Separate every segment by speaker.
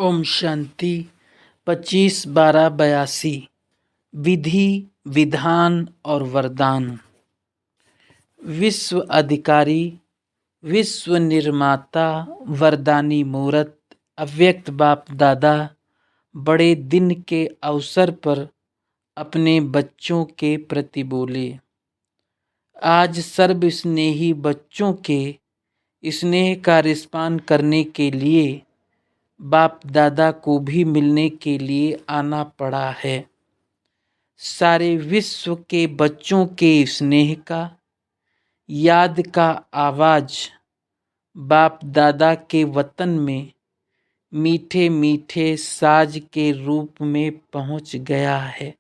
Speaker 1: ओम शांति। 25/12/82। विधि, विधान और वरदान। विश्व अधिकारी, विश्व निर्माता, वरदानी मूर्त, अव्यक्त बाप दादा बड़े दिन के अवसर पर अपने बच्चों के प्रति बोले। आज सर्व स्नेही बच्चों के स्नेह का रिस्पान करने के लिए बाप दादा को भी मिलने के लिए आना पड़ा है। सारे विश्व के बच्चों के स्नेह का, याद का आवाज बाप दादा के वतन में मीठे मीठे साज के रूप में पहुंच गया है।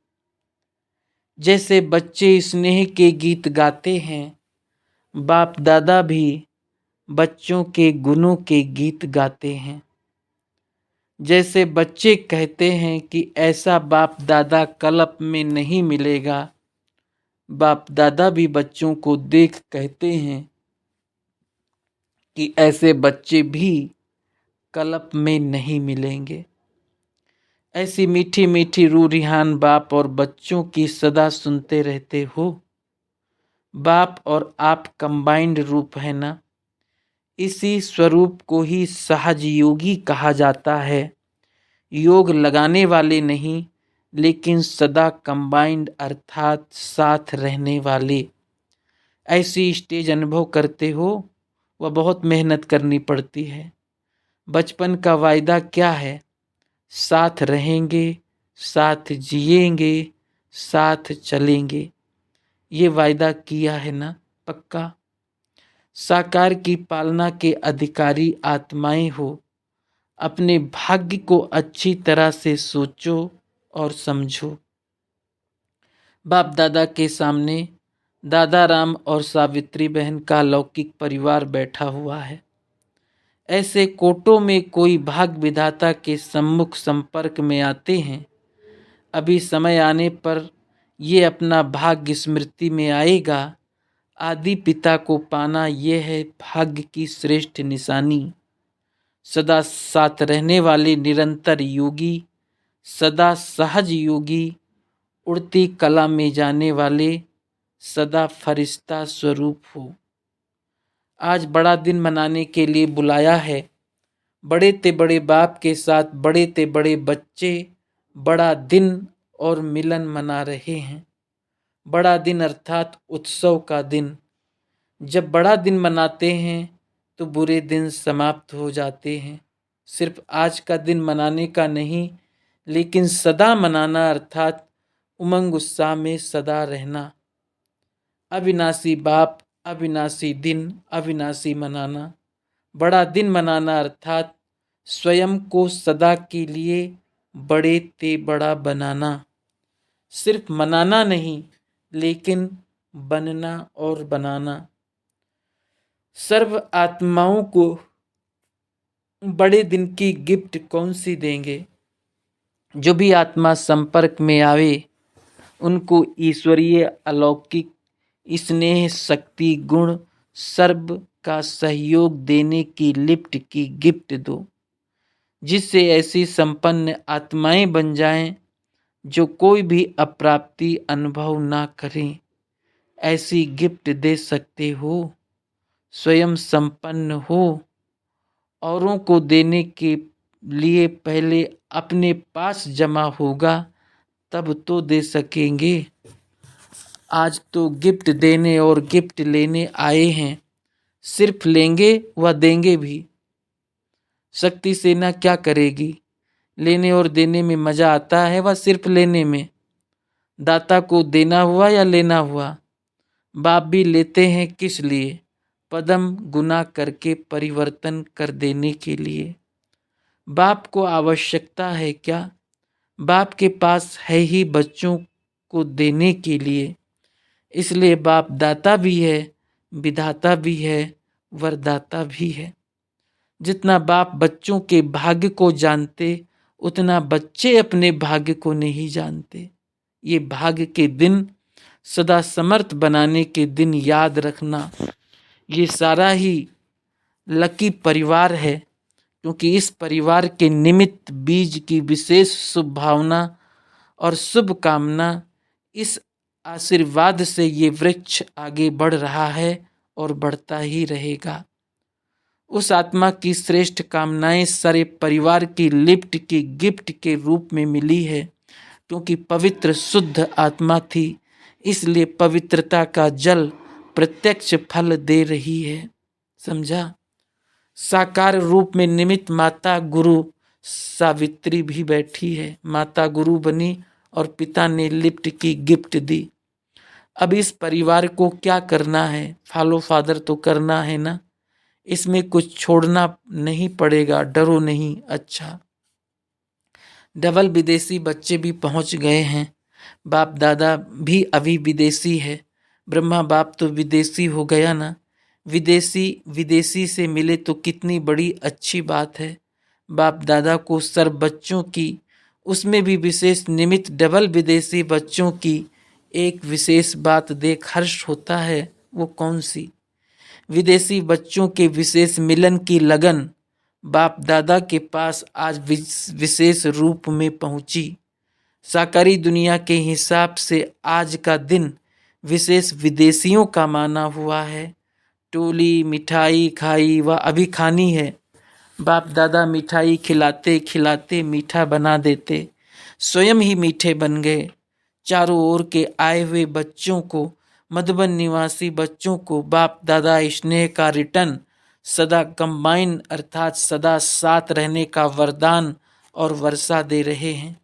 Speaker 1: जैसे बच्चे स्नेह के गीत गाते हैं, बाप दादा भी बच्चों के गुणों के गीत गाते हैं। जैसे बच्चे कहते हैं कि ऐसा बाप दादा कल्प में नहीं मिलेगा, बाप दादा भी बच्चों को देख कहते हैं कि ऐसे बच्चे भी कल्प में नहीं मिलेंगे। ऐसी मीठी मीठी रूरिहान बाप और बच्चों की सदा सुनते रहते हो। बाप और आप कंबाइंड रूप है ना। इसी स्वरूप को ही सहज योगी कहा जाता है। योग लगाने वाले नहीं, लेकिन सदा कंबाइंड अर्थात साथ रहने वाले। ऐसी स्टेज अनुभव करते हो, वह बहुत मेहनत करनी पड़ती है। बचपन का वायदा क्या है? साथ रहेंगे, साथ जिएंगे, साथ चलेंगे। ये वायदा किया है ना पक्का। साकार की पालना के अधिकारी आत्माएं हो। अपने भाग्य को अच्छी तरह से सोचो और समझो। बाप दादा के सामने दादा राम और सावित्री बहन का लौकिक परिवार बैठा हुआ है। ऐसे कोटों में कोई भाग्य विधाता के सम्मुख संपर्क में आते हैं। अभी समय आने पर ये अपना भाग्य स्मृति में आएगा। आदि पिता को पाना यह है भाग्य की श्रेष्ठ निशानी। सदा साथ रहने वाले निरंतर योगी, सदा सहज योगी, उड़ती कला में जाने वाले, सदा फरिश्ता स्वरूप हो। आज बड़ा दिन मनाने के लिए बुलाया है। बड़े ते बड़े बाप के साथ बड़े ते बड़े बच्चे बड़ा दिन और मिलन मना रहे हैं। बड़ा दिन अर्थात उत्सव का दिन। जब बड़ा दिन मनाते हैं तो बुरे दिन समाप्त हो जाते हैं। सिर्फ आज का दिन मनाने का नहीं, लेकिन सदा मनाना अर्थात उमंग उत्साह में सदा रहना। अविनाशी बाप, अविनाशी दिन, अविनाशी मनाना। बड़ा दिन मनाना अर्थात स्वयं को सदा के लिए बड़े ते बड़ा बनाना। सिर्फ मनाना नहीं, लेकिन बनना और बनाना। सर्व आत्माओं को बड़े दिन की गिफ्ट कौन सी देंगे? जो भी आत्मा संपर्क में आवे, उनको ईश्वरीय अलौकिक स्नेह शक्ति गुण सर्व का सहयोग देने की लिफ्ट की गिफ्ट दो, जिससे ऐसी संपन्न आत्माएं बन जाएं जो कोई भी अप्राप्ति अनुभव ना करें। ऐसी गिफ्ट दे सकते हो। स्वयं संपन्न हो। औरों को देने के लिए पहले अपने पास जमा होगा, तब तो दे सकेंगे। आज तो गिफ्ट देने और गिफ्ट लेने आए हैं। सिर्फ लेंगे व देंगे भी। शक्ति सेना क्या करेगी? लेने और देने में मजा आता है व सिर्फ लेने में? दाता को देना हुआ या लेना हुआ? बाप भी लेते हैं किस लिए? पदम गुना करके परिवर्तन कर देने के लिए। बाप को आवश्यकता है क्या? बाप के पास है ही बच्चों को देने के लिए। इसलिए बाप दाता भी है, विधाता भी है, वरदाता भी है। जितना बाप बच्चों के भाग्य को जानते, उतना बच्चे अपने भाग्य को नहीं जानते। ये भाग्य के दिन सदा समर्थ बनाने के दिन याद रखना। ये सारा ही लकी परिवार है। क्योंकि इस परिवार के निमित्त बीज की विशेष शुभ भावना और शुभ कामना, इस आशीर्वाद से ये वृक्ष आगे बढ़ रहा है और बढ़ता ही रहेगा। उस आत्मा की श्रेष्ठ कामनाएं सारे परिवार की लिफ्ट की गिफ्ट के रूप में मिली है, क्योंकि पवित्र शुद्ध आत्मा थी, इसलिए पवित्रता का जल प्रत्यक्ष फल दे रही है। समझा? साकार रूप में निमित्त माता गुरु सावित्री भी बैठी है। माता गुरु बनी और पिता ने लिफ्ट की गिफ्ट दी। अब इस परिवार को क्या करना है? फॉलो फादर तो करना है ना, इसमें कुछ छोड़ना नहीं पड़ेगा, डरो नहीं। अच्छा, डबल विदेशी बच्चे भी पहुंच गए हैं। बाप दादा भी अभी विदेशी है। ब्रह्मा बाप तो विदेशी हो गया ना। विदेशी से मिले तो कितनी बड़ी अच्छी बात है। बाप दादा को सर्व बच्चों की, उसमें भी विशेष निमित्त डबल विदेशी बच्चों की एक विशेष बात देख हर्ष होता है। वो कौन सी? विदेशी बच्चों के विशेष मिलन की लगन बाप दादा के पास आज विशेष रूप में पहुंची। साकारी दुनिया के हिसाब से आज का दिन विशेष विदेशियों का माना हुआ है। टोली मिठाई खाई व अभी खानी है। बाप दादा मिठाई खिलाते खिलाते मीठा बना देते, स्वयं ही मीठे बन गए। चारों ओर के आए हुए बच्चों को, मधुबन निवासी बच्चों को बाप दादा स्नेह का रिटर्न सदा कंबाइन अर्थात सदा साथ रहने का वरदान और वर्षा दे रहे हैं।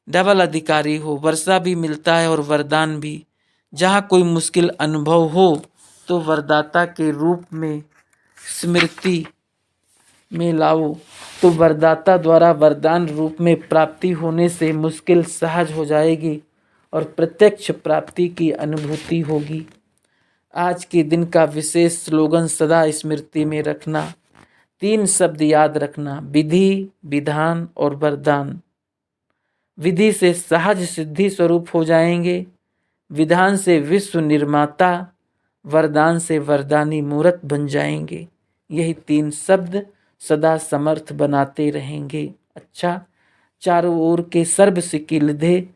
Speaker 1: डबल अधिकारी हो, वर्षा भी मिलता है और वरदान भी। जहाँ कोई मुश्किल अनुभव हो तो वरदाता के रूप में स्मृति में लाओ, तो वरदाता द्वारा वरदान रूप में प्राप्ति होने से मुश्किल सहज हो जाएगी और प्रत्यक्ष प्राप्ति की अनुभूति होगी। आज के दिन का विशेष स्लोगन सदा स्मृति में रखना। 3 शब्द याद रखना: विधि, विधान और वरदान। विधि से सहज सिद्धि स्वरूप हो जाएंगे, विधान से विश्व निर्माता, वरदान से वरदानी मूर्त बन जाएंगे। यही 3 शब्द सदा समर्थ बनाते रहेंगे। अच्छा, चारों ओर के सर्व सिकिलधे,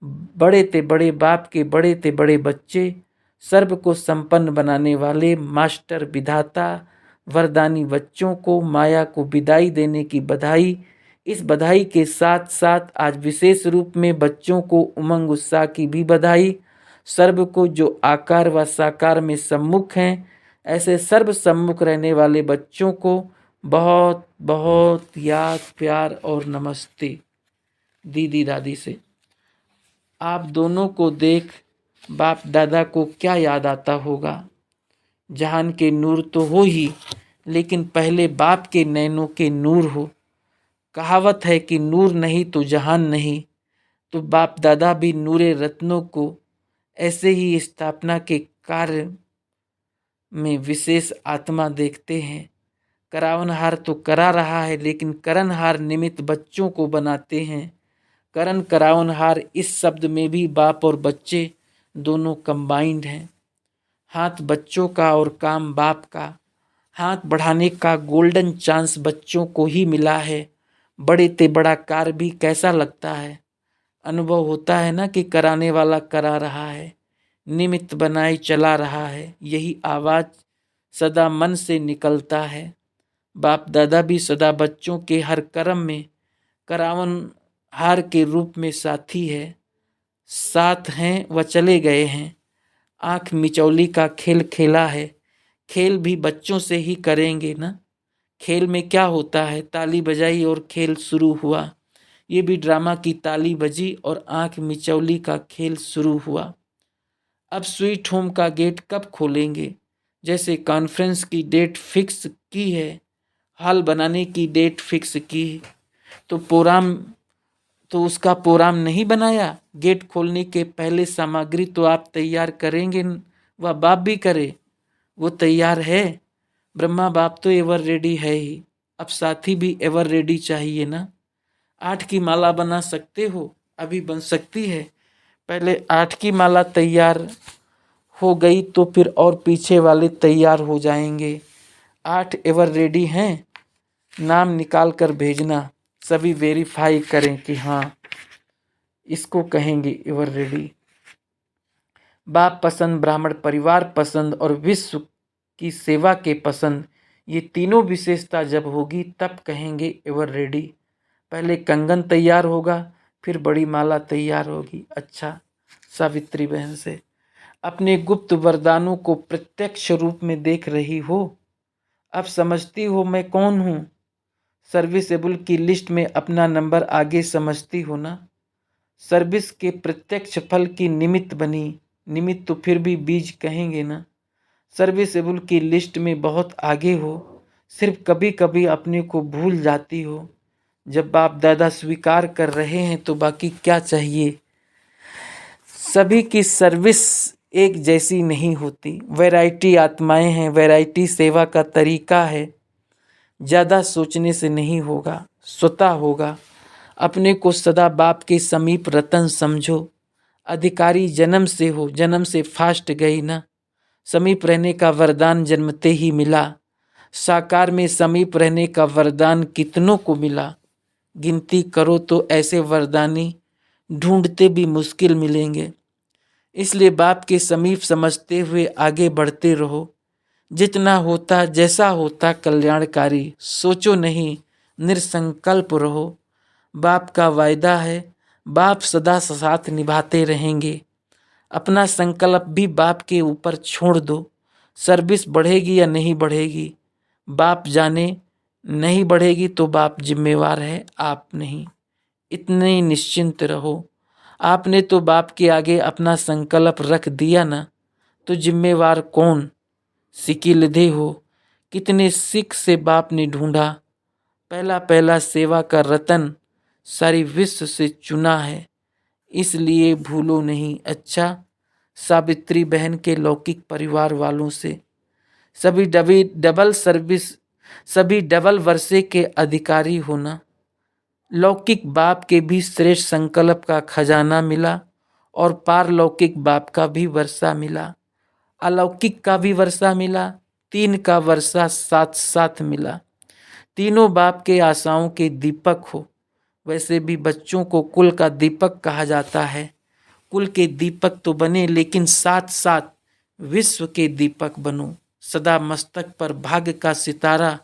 Speaker 1: बड़े ते बड़े बाप के बड़े ते बड़े बच्चे, सर्व को संपन्न बनाने वाले मास्टर विधाता वरदानी बच्चों को माया को विदाई देने की बधाई। इस बधाई के साथ साथ आज विशेष रूप में बच्चों को उमंग उत्साह की भी बधाई। सर्व को जो आकार व साकार में सम्मुख हैं, ऐसे सर्व सम्मुख रहने वाले बच्चों को बहुत बहुत याद, प्यार और नमस्ते। दीदी दादी से आप दोनों को देख बाप दादा को क्या याद आता होगा? जहान के नूर तो हो ही, लेकिन पहले बाप के नैनों के नूर हो। कहावत है कि नूर नहीं तो जहान नहीं, तो बाप दादा भी नूरे रत्नों को ऐसे ही स्थापना के कार्य में विशेष आत्मा देखते हैं। करावनहार तो करा रहा है, लेकिन करनहार निमित्त बच्चों को बनाते हैं। करण करावनहार इस शब्द में भी बाप और बच्चे दोनों कंबाइंड हैं। हाथ बच्चों का और काम बाप का। हाथ बढ़ाने का गोल्डन चांस बच्चों को ही मिला है। बड़े ते बड़ा कार्य भी कैसा लगता है? अनुभव होता है ना कि कराने वाला करा रहा है, निमित्त बनाए चला रहा है। यही आवाज़ सदा मन से निकलता है। बाप दादा भी सदा बच्चों के हर कर्म में करावनहार के रूप में साथी है, साथ हैं व चले गए हैं। आँख मिचौली का खेल खेला है, खेल भी बच्चों से ही करेंगे ना। खेल में क्या होता है? ताली बजाई और खेल शुरू हुआ। ये भी ड्रामा की ताली बजी और आँख मिचौली का खेल शुरू हुआ। अब स्वीट होम का गेट कब खोलेंगे? जैसे कॉन्फ्रेंस की डेट फिक्स की है, हॉल बनाने की डेट फिक्स की है, तो उसका प्रोग्राम नहीं बनाया। गेट खोलने के पहले सामग्री तो आप तैयार करेंगे, वह बाप भी करे, वो तैयार है। ब्रह्मा बाप तो एवर रेडी है ही, अब साथी भी एवर रेडी चाहिए ना। 8 की माला बना सकते हो? अभी बन सकती है। पहले 8 की माला तैयार हो गई तो फिर और पीछे वाले तैयार हो जाएंगे। 8 एवर रेडी हैं, नाम निकाल कर भेजना, सभी वेरीफाई करें कि हाँ इसको कहेंगे एवर रेडी। बाप पसंद, ब्राह्मण परिवार पसंद और विश्व की सेवा के पसंद, ये तीनों विशेषता जब होगी तब कहेंगे एवर रेडी। पहले कंगन तैयार होगा, फिर बड़ी माला तैयार होगी। अच्छा, सावित्री बहन से अपने गुप्त वरदानों को प्रत्यक्ष रूप में देख रही हो, अब समझती हो मैं कौन हूं। सर्विसेबल की लिस्ट में अपना नंबर आगे समझती हो ना। सर्विस के प्रत्यक्ष फल की निमित्त बनी, निमित्त तो फिर भी बीज कहेंगे ना। सर्विसेबल की लिस्ट में बहुत आगे हो, सिर्फ कभी कभी अपने को भूल जाती हो। जब बाप दादा स्वीकार कर रहे हैं तो बाकी क्या चाहिए। सभी की सर्विस एक जैसी नहीं होती, वैरायटी आत्माएं हैं, वैरायटी सेवा का तरीका है। ज़्यादा सोचने से नहीं होगा, स्वतः होगा। अपने को सदा बाप के समीप रतन समझो। अधिकारी जन्म से हो, जन्म से फास्ट गई ना। समीप रहने का वरदान जन्मते ही मिला। साकार में समीप रहने का वरदान कितनों को मिला। गिनती करो तो ऐसे वरदानी ढूंढते भी मुश्किल मिलेंगे। इसलिए बाप के समीप समझते हुए आगे बढ़ते रहो। जितना होता जैसा होता कल्याणकारी, सोचो नहीं, निरसंकल्प रहो। बाप का वायदा है, बाप सदा साथ निभाते रहेंगे। अपना संकल्प भी बाप के ऊपर छोड़ दो। सर्विस बढ़ेगी या नहीं बढ़ेगी बाप जाने, नहीं बढ़ेगी तो बाप जिम्मेवार है, आप नहीं। इतने निश्चिंत रहो। आपने तो बाप के आगे अपना संकल्प रख दिया ना, तो जिम्मेवार कौन। सिकिलधे हो, कितने सिख से बाप ने ढूंढा। पहला पहला सेवा का रतन सारी विश्व से चुना है, इसलिए भूलो नहीं। अच्छा, सावित्री बहन के लौकिक परिवार वालों से सभी डबल सर्विस, सभी डबल वर्षे के अधिकारी होना। लौकिक बाप के भी श्रेष्ठ संकल्प का खजाना मिला और पारलौकिक बाप का भी वर्षा मिला, अलौकिक का भी वर्षा मिला, 3 का वर्षा साथ साथ मिला। तीनों बाप के आशाओं के दीपक हो। वैसे भी बच्चों को कुल का दीपक कहा जाता है। कुल के दीपक तो बने, लेकिन साथ साथ विश्व के दीपक बनो। सदा मस्तक पर भाग्य का सितारा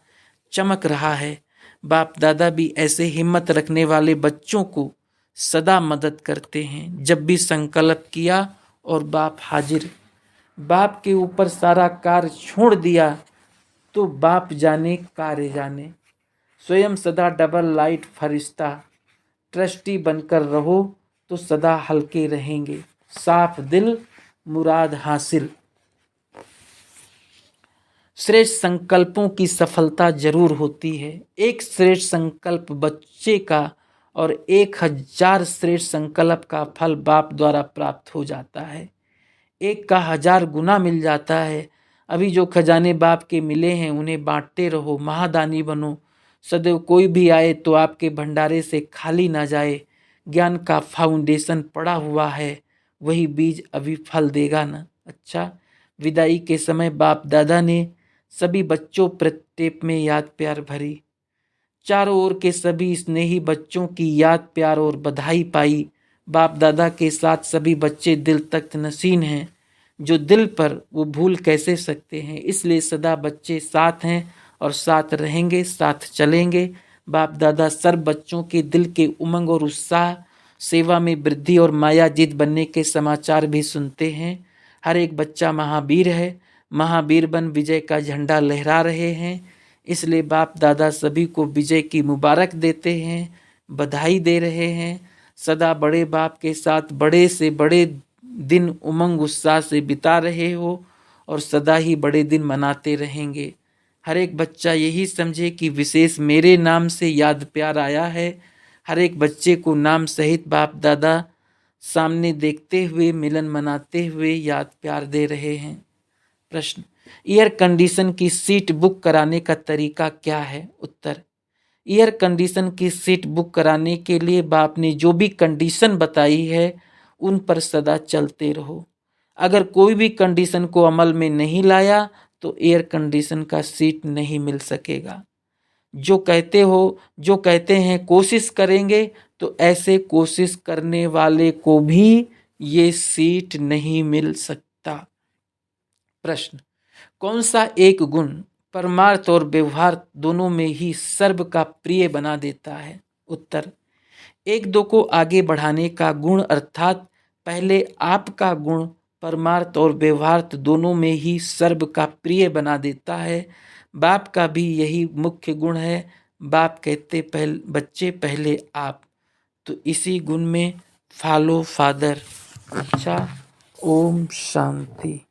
Speaker 1: चमक रहा है। बाप दादा भी ऐसे हिम्मत रखने वाले बच्चों को सदा मदद करते हैं। जब भी संकल्प किया और बाप हाजिर, बाप के ऊपर सारा कार्य छोड़ दिया तो बाप जाने कार्य जाने। स्वयं सदा डबल लाइट फरिश्ता, ट्रस्टी बनकर रहो तो सदा हल्के रहेंगे। साफ दिल मुराद हासिल। श्रेष्ठ संकल्पों की सफलता जरूर होती है। एक श्रेष्ठ संकल्प बच्चे का और 1000 श्रेष्ठ संकल्प का फल बाप द्वारा प्राप्त हो जाता है। एक का 1000 गुना मिल जाता है। अभी जो खजाने बाप के मिले हैं उन्हें बांटते रहो, महादानी बनो। सदैव कोई भी आए तो आपके भंडारे से खाली ना जाए। ज्ञान का फाउंडेशन पड़ा हुआ है, वही बीज अभी फल देगा ना। अच्छा, विदाई के समय बाप दादा ने सभी बच्चों प्रत्येक में याद प्यार भरी। चारों ओर के सभी स्नेही बच्चों की याद प्यार और बधाई पाई। बाप दादा के साथ सभी बच्चे दिल तक नसीन हैं। जो दिल पर वो भूल कैसे सकते हैं। इसलिए सदा बच्चे साथ हैं और साथ रहेंगे, साथ चलेंगे। बाप दादा सर्व बच्चों के दिल के उमंग और उत्साह, सेवा में वृद्धि और मायाजीत बनने के समाचार भी सुनते हैं। हर एक बच्चा महावीर है, महावीर बन विजय का झंडा लहरा रहे हैं। इसलिए बाप दादा सभी को विजय की मुबारक देते हैं, बधाई दे रहे हैं। सदा बड़े बाप के साथ बड़े से बड़े दिन उमंग उत्साह से बिता रहे हो और सदा ही बड़े दिन मनाते रहेंगे। हर एक बच्चा यही समझे कि विशेष मेरे नाम से याद प्यार आया है। हर एक बच्चे को नाम सहित बाप दादा सामने देखते हुए, मिलन मनाते हुए याद प्यार दे रहे हैं। प्रश्न, एयर कंडीशन की सीट बुक कराने का तरीका क्या है? उत्तर, एयर कंडीशन की सीट बुक कराने के लिए बाप ने जो भी कंडीशन बताई है उन पर सदा चलते रहो। अगर कोई भी कंडीशन को अमल में नहीं लाया तो एयर कंडीशन का सीट नहीं मिल सकेगा। जो कहते हैं कोशिश करेंगे, तो ऐसे कोशिश करने वाले को भी ये सीट नहीं मिल सकता। प्रश्न, कौन सा एक गुण परमार्थ और व्यवहार दोनों में ही सर्व का प्रिय बना देता है? उत्तर, एक दो को आगे बढ़ाने का गुण, अर्थात पहले आपका गुण परमार्थ और व्यवहार दोनों में ही सर्व का प्रिय बना देता है। बाप का भी यही मुख्य गुण है। बाप कहते बच्चे पहले आप, तो इसी गुण में फॉलो फादर। अच्छा, ओम शांति।